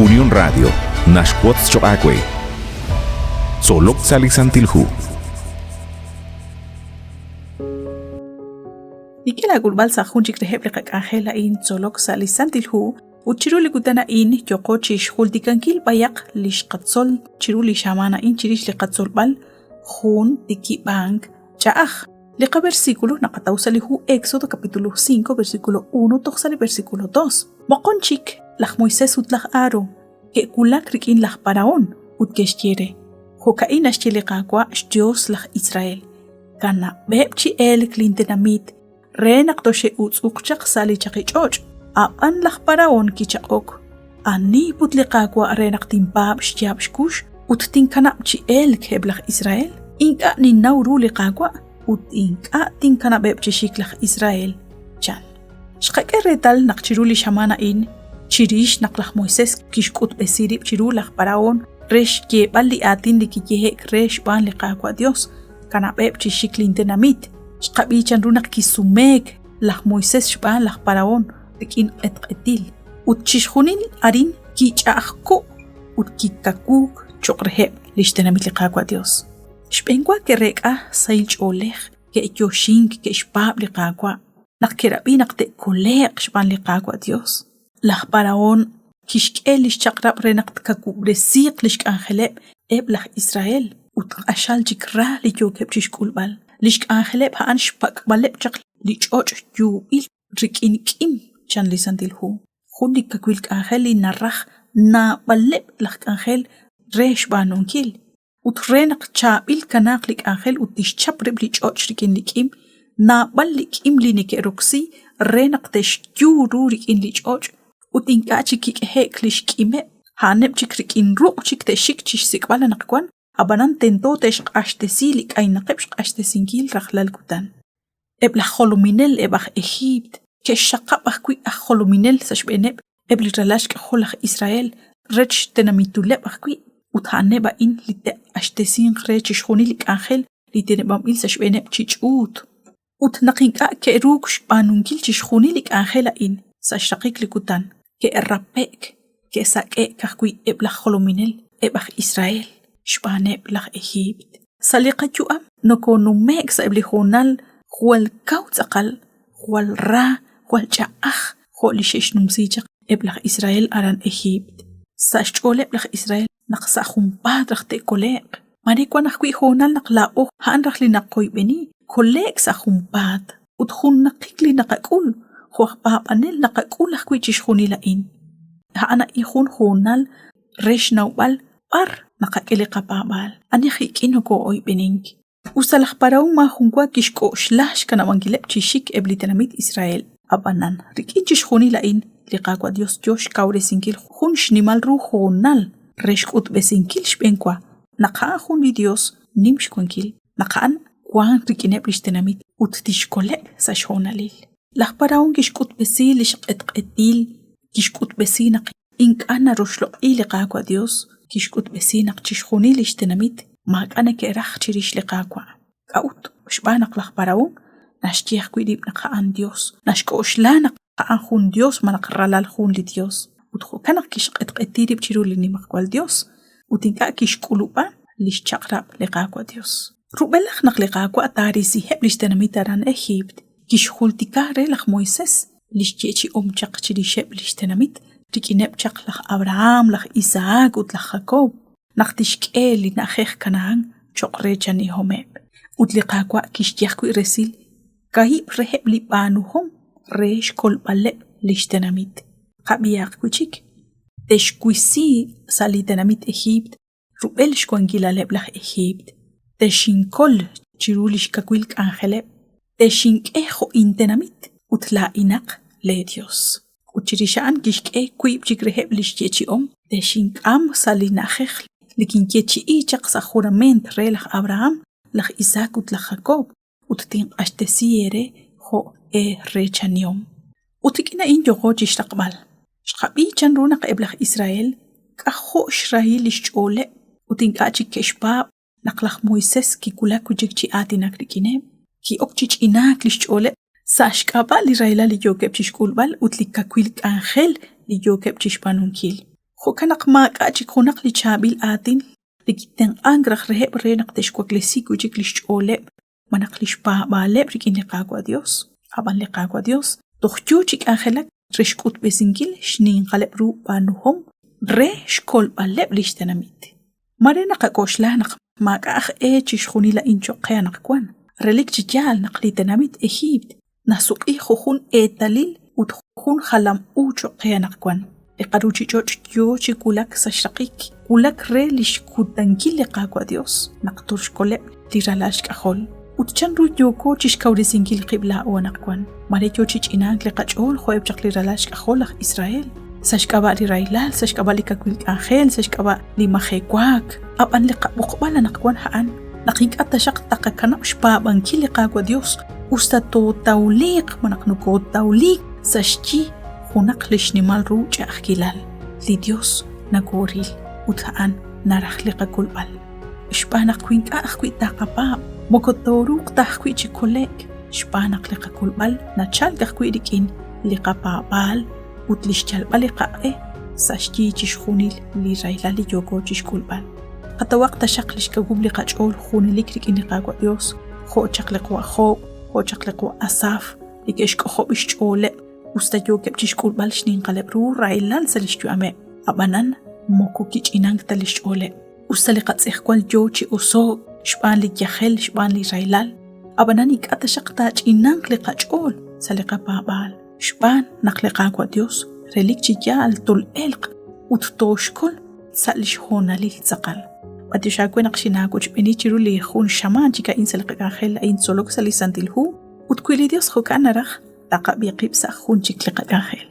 Unión Radio, Nashquots Choacue. Solok Salisantilhu. Ikela gurbal sajunchik rehebrika kajela in Solok Salisantilhu. Uchiruli gutana in yokochish hultikankil bayak lishqatsol chiruli shamana in chirish liqatsol bal jun tiki bank chaaj. Liqa versículo naqatausalihu Éxodo capítulo 5 versículo 1 toxali versículo 2. Moqonchik laj Moisés utlaj Aro que kulak rikin laj Paraón utkeshtiere. Jokain ashchiliqaqwa Dios laj Israel. Kana bebchi el klintenamit renak toshe utzukchaq sali chaqichoch. Apan laj Paraón kichaqok. Ani putliqaqwa renak timpab shtiabshkush uttinkanabchi el keblaj Israel. Inka ninnauru liqaqwa Inka tinkana bebchishik laj Israel. Chan. Shqake retal naqchiruli shamana in chirish naqlaj Moisés kishkut besirib chirulaj Paraón resh ke bali atin likiyehek resh ban liqaqwa Dios kana bebchishik lintenamit. Shqabichan runak kisumek laj Moisés shban laj Paraón tikin etqetil. Utchishjunil arin kichaqku utkikakuk choqreheb lishtenamit liqaqwa Dios. Shpenkwa que reka sailch olej que yoshink que shpab liqaqwa naqkerabi naqte kolek shban liqaqwa Dios laj Paraón kishkel lishchaqrab renaqt kakubresiq lishk angeleb eb laj Israel utqashal jikra li yokeb chishkulbal lishk angeleb haan shpak baleb chaq li choch yubil rikin kim chan lisantilhu khudik kakwil angeli narraj na baleb laj angel resh banonkil Utrenak chabil kanaklik angel utishchaprib lichoch rikin likim na balik imlinik eroksi renak tesh yururik in lichoch utinkachikik heklish kime hanep chikrik in ruchik teshik chishsikbala nakwan abanan tento tesh ashtesilik aynaqebsh ashtesinkil rahlal kutan ebla holominel ebach Egypt keshaqabach kui holominel sashbeneb ebli relashk holach Israel rech tenamituleb kui uthaneba in lite ashtesin rechish khunilik angel litenebam il sashbeneb chichut utnaqinka ke ruksh banunkil chish khunilik angela in sashaqik likutan ke rapek ke sake kakui ebla kholominel ebach Israel shbaneb lach Egypt saliqatu am nokonumek sa ebli khonal khwal kaut aqal khwal ra khwal chaah kholishesh numsijaq ebla Israel aran Egypt sashchole ebla Israel naqsahum padrachte kolek marikwa naqwi honal naqlao han rakhli naqoy beni kolek sahum pad uthun naqikli naqakul khwaq papanel naqakul khwi chishkhunila in ha ana ihun honal resh nawbal par naqakeli qapabal ani khikin ko oy bening usalah paraw ma hunkwa kishko shlash kana wangilep chishik eblitanamit Israel abanan rikin chishkhunila in liqaqwa Dios josh kawre sinkil khun shnimal ru honal Reshkut besinkil shpenkwa naqahun li Dios nimshkwankil naqan kwan rikineb lishtenamit uttishkoleb sashonalil laj Paraón kishkut besil lishqetqetil kishkut besinaq inkana roshloq iliqaqwa Dios kishkut besinaq chishkhunil lishtenamit maqana keraj chirish liqaqwa qaut shbanaq laj Paraón nashtiaq kwidib naqan Dios nashkoshlanaq qahun Dios manaqralal jun li Dios utkhukana kishqetqetirib chiruli nimaqwal Dios utinka kishkuluba lishchaqrab liqaqwa Dios rubelaj naqliqaqwa tarisi heb lishtenamitaran Egypt kishkhultika re laj Moisés lishchechi omchaq chirisheb lishtenamit rikineb chaq laj Abraham laj Isaac ut laj Jacob naqtishk'eli najej Canaán choqrechani homeb utliqaqwa kishtiaqku resil kahib reheb libanuhom resh kolbaleb lishtenamit Qabiaq kuchik teshkuisi salitenamit Egypt rubel shkwangilaleb laj Egypt teshinkol chirulish kakwil angeleb teshink'ejo intenamit utla inaq le Dios uchirishan kishk'e kuib chikreheb lishchechiom teshink'am salinajej likinkechi ichaq sa jurament re laj Abraham laj Isaac ut laj Jacob uttin ashtesiere jo rechaniom utikina in yogo chishtaqbal Shqabi chan runaq eblaj Israel k'ajo Israel lishch'ole utinkachi keshpab naqlaj Moisés kikulak kujikchi atinak rikineb ki okchich'inak lishch'ole sashk'aba li Israel li yokeb chishkulbal utlikakwil angel li yokeb chishpanunkil خو كانق ماك أجي خونق لي شابيل آتين لكتن أنغرخ رهب رينق تشكوك لسيكو جيك ليش أولب منق ليش بالب ركين لقاقوا ديوس أبان لقاقوا ديوس تخجو جيك آخلك رشكوت بسنجل شنين قلب رو بانوهم رشكول بالب ليش تنميت مرينق أقوش لانق ماك أخ إيش خوني لإنشو قيانق كوان رليك جيال نقلي تنميت إهيبت ناسوك خون دليل وتخون خلم أوجو قيانق كوان لقدوجي جوجي كولك سشرقيك كولك ريليش كودنجي لقاقوا ديوس نقطرش كولب لرالاشك أخول وتشنرو جوكو تشيش كوريسينجي لقبلا ونقوان مالي جوجيج إنانك لقاجول خويب جاق لرالاشك أخولخ إسرائيل سشكابا لرايلال سشكابا لكاكويلك آخيل سشكابا لمخيكواك أبان لقا بقبالا نقوان هان نقيك أتشاق تاقا شبابان كي لقاقوا ديوس وستو توليق منقنكو توليق سشجي خونق لشنمال روجة أخكيلال لديوس نقوريل وتهان نرخلق كل بال شبانق كوينك أخكوي تاقباب مكتوروق تاقوي جيكوليك شبانق لقا كل بال نتشال أخكوي ديكين لقا بال وتلشجال بالقا ساشجي جيشخونيل لرايلا ليوغو جيش كل بال حتى وقت شقلش كقوب لقا جول خوني ليكريك إني قاقوا ديوس خو شقلق وخوب خو شقلق وأساف لكيشك خوب إشجولي ustayo kepchish kulbal shnin qalebru railan salishtu ame abanan moko kich inang talish ole ustali qatsih kwal jochi uso shban li yakhel shban li railal abanan ikatashaqta inang li qachol saliqa babal shban naqliqa kwa dios relik chiyal tul elq uttoshkol salish hona li tsaqal badisha kwen qshina kuch bini chiru li khun shaman chika insaliqa khel ain solok salisantilhu utkwili dios khokana rakh تقابي قيب سأخون شكل قد آخر